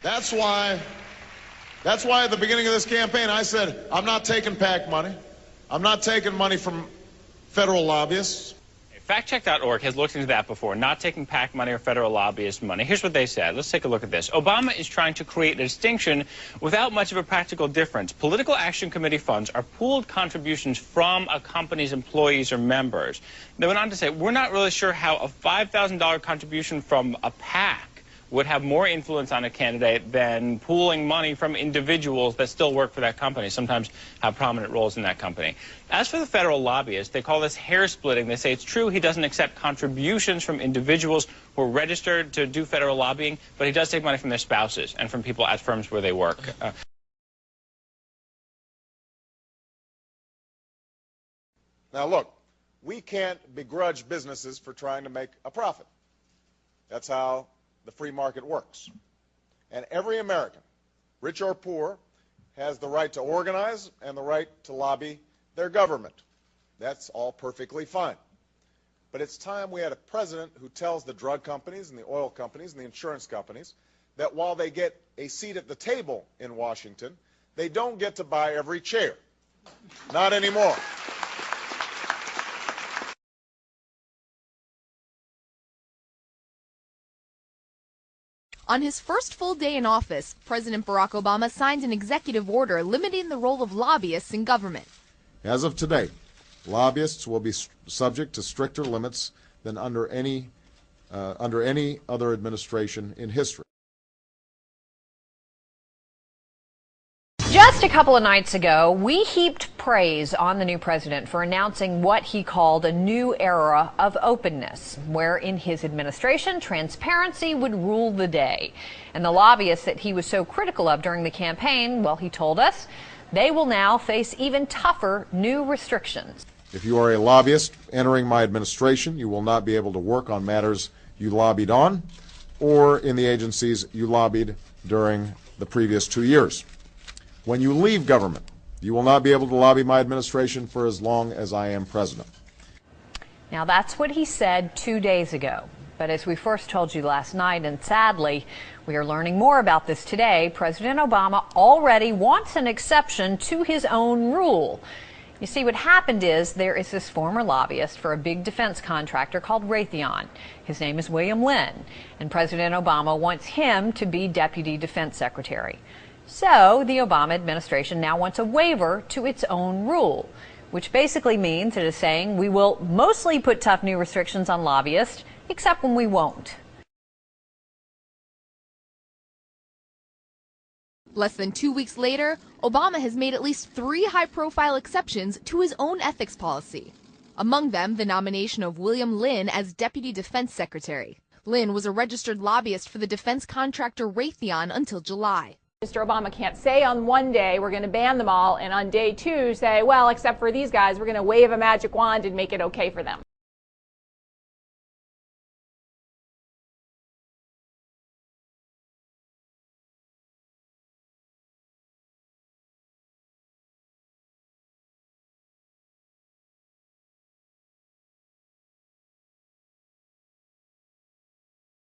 That's why at the beginning of this campaign I said, I'm not taking PAC money. I'm not taking money from federal lobbyists. Factcheck.org has looked into that before, not taking PAC money or federal lobbyist money. Here's what they said. Let's take a look at this. Obama is trying to create a distinction without much of a practical difference. Political Action Committee funds are pooled contributions from a company's employees or members. They went on to say, we're not really sure how a $5,000 contribution from a PAC would have more influence on a candidate than pooling money from individuals that still work for that company, sometimes have prominent roles in that company. As for the federal lobbyists, they call this hair splitting. They say it's true he doesn't accept contributions from individuals who are registered to do federal lobbying, but he does take money from their spouses and from people at firms where they work. Now look, we can't begrudge businesses for trying to make a profit. That's how the free market works. And every American, rich or poor, has the right to organize and the right to lobby their government. That's all perfectly fine. But it's time we had a president who tells the drug companies and the oil companies and the insurance companies that while they get a seat at the table in Washington, they don't get to buy every chair. Not anymore. On his first full day in office, President Barack Obama signed an executive order limiting the role of lobbyists in government. As of today, lobbyists will be subject to stricter limits than under any other administration in history. Just a couple of nights ago, we heaped praise on the new president for announcing what he called a new era of openness, where in his administration, transparency would rule the day. And the lobbyists that he was so critical of during the campaign, well, he told us, they will now face even tougher new restrictions. If you are a lobbyist entering my administration, you will not be able to work on matters you lobbied on or in the agencies you lobbied during the previous 2 years. When you leave government, you will not be able to lobby my administration for as long as I am president. Now, that's what he said 2 days ago. But as we first told you last night, and sadly, we are learning more about this today, President Obama already wants an exception to his own rule. You see, what happened is there is this former lobbyist for a big defense contractor called Raytheon. His name is William Lynn, and President Obama wants him to be Deputy Defense Secretary. So the Obama administration now wants a waiver to its own rule, which basically means it is saying we will mostly put tough new restrictions on lobbyists, except when we won't. Less than 2 weeks later, Obama has made at least 3 high-profile exceptions to his own ethics policy. Among them, the nomination of William Lynn as Deputy Defense Secretary. Lynn was a registered lobbyist for the defense contractor Raytheon until July. Mr. Obama can't say on one day we're going to ban them all and on day 2 say, well, except for these guys, we're going to wave a magic wand and make it okay for them.